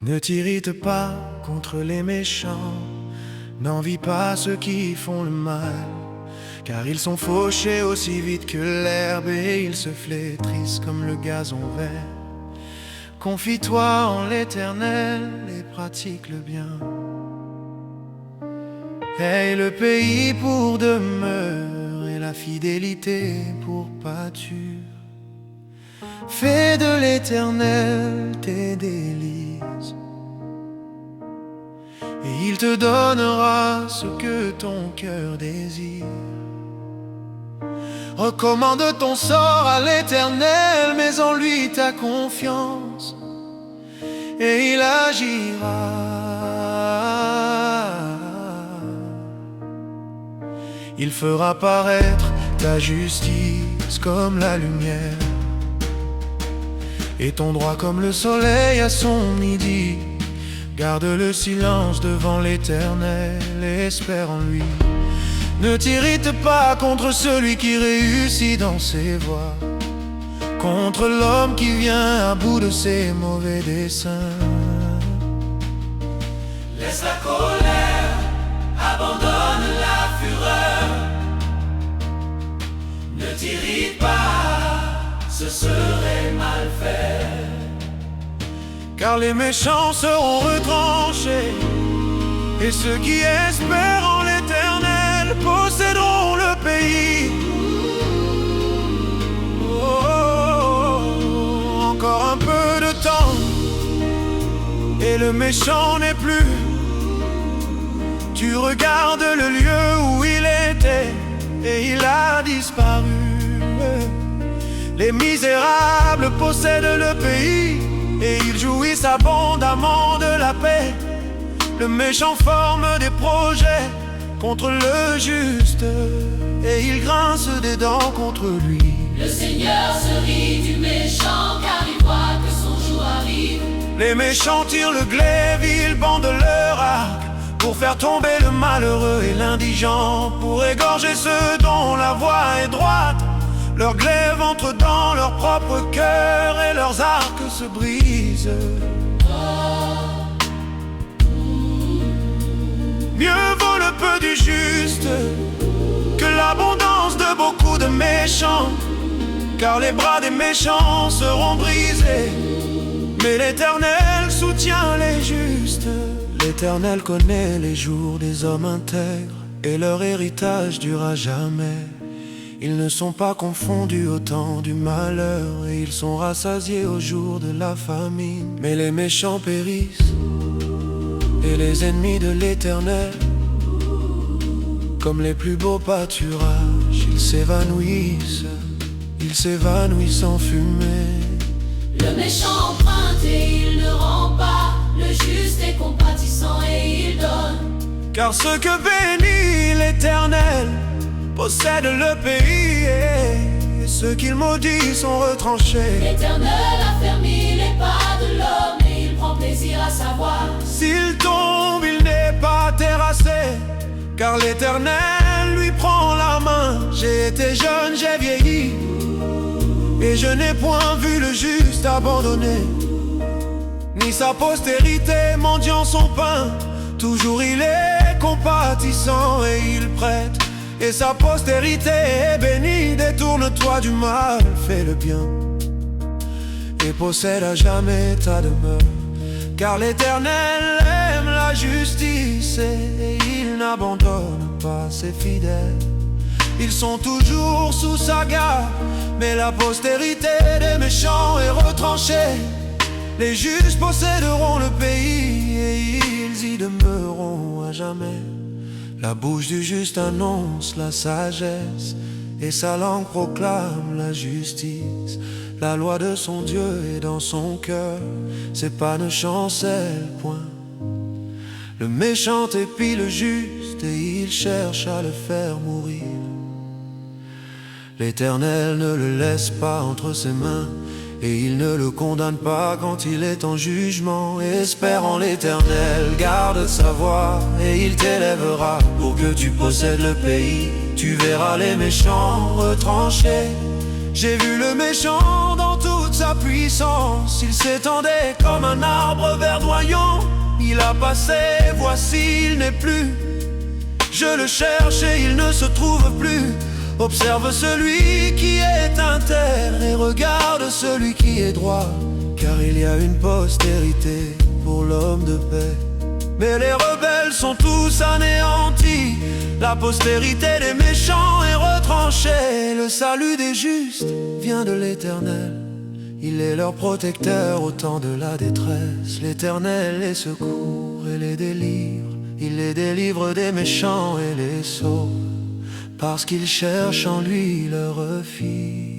Ne t'irrite pas contre les méchants, n'envie pas ceux qui font le mal, car ils sont fauchés aussi vite que l'herbe et ils se flétrissent comme le gazon vert. Confie-toi en l'Éternel et pratique le bien. Aie le pays pour demeure et la fidélité pour pâture. Fais de l'Éternel tes délices, et il te donnera ce que ton cœur désire. Recommande ton sort à l'Éternel, mets en lui ta confiance, et il agira. Il fera paraître ta justice comme la lumière, et ton droit comme le soleil à son midi. Garde le silence devant l'Éternel et espère en lui. Ne t'irrite pas contre celui qui réussit dans ses voies, contre l'homme qui vient à bout de ses mauvais desseins. Laisse la colère, abandonne la fureur. Ne t'irrite pas, ce serait mal fait. Car les méchants seront retranchés, et ceux qui espèrent en l'Éternel posséderont le pays. Oh, encore un peu de temps, et le méchant n'est plus. Tu regardes le lieu où il était, et il a disparu. Les misérables possèdent le pays, et ils jouissent abondamment de la paix. Le méchant forme des projets contre le juste, et il grince des dents contre lui. Le Seigneur se rit du méchant, car il voit que son jour arrive. Les méchants tirent le glaive, ils bandent leur arc pour faire tomber le malheureux et l'indigent, pour égorger ceux dont la voie est droite. Leurs glaives entrent dans leur propre cœur et leurs arcs se brisent. Mieux vaut le peu du juste que l'abondance de beaucoup de méchants, car les bras des méchants seront brisés, mais l'Éternel soutient les justes. L'Éternel connaît les jours des hommes intègres, et leur héritage durera jamais. Ils ne sont pas confondus au temps du malheur, et ils sont rassasiés au jour de la famine. Mais les méchants périssent, et les ennemis de l'Éternel, comme les plus beaux pâturages, ils s'évanouissent en fumée. Le méchant emprunte et il ne rend pas, le juste est compatissant et il donne. Car ceux que bénit l'Éternel possèdent le pays, et ceux qu'il maudit sont retranchés. L'Éternel a fermé les pas de l'homme, et il prend plaisir à savoir. S'il tombe, il n'est pas terrassé, car l'Éternel lui prend la main. J'ai été jeune, j'ai vieilli, et je n'ai point vu le juste abandonné, ni sa postérité mendiant son pain. Toujours il est compatissant et il prête, et sa postérité est bénie. Détourne-toi du mal, fais le bien, et possède à jamais ta demeure. Car l'Éternel aime la justice, et il n'abandonne pas ses fidèles. Ils sont toujours sous sa garde, mais la postérité des méchants est retranchée. Les justes posséderont le pays, et ils y demeureront à jamais. La bouche du juste annonce la sagesse, et sa langue proclame la justice. La loi de son Dieu est dans son cœur, ses pas ne chancellent point. Le méchant épie le juste, et il cherche à le faire mourir. L'Éternel ne le laisse pas entre ses mains, et il ne le condamne pas quand il est en jugement. Espère en l'Éternel, garde sa voie, et il t'élèvera pour que tu possèdes le pays. Tu verras les méchants retranchés, J'ai vu le méchant dans toute sa puissance. Il s'étendait comme un arbre verdoyant passé, voici il n'est plus. Je le cherche et il ne se trouve plus. Observe celui qui est inter et regarde celui qui est droit, car il y a une postérité pour l'homme de paix. Mais les rebelles sont tous anéantis, la postérité des méchants est retranchée. Le salut des justes vient de l'Éternel, il est leur protecteur au temps de la détresse. L'Éternel les secourt et les délivre, il les délivre des méchants et les sauve, parce qu'ils cherchent en lui leur refuge.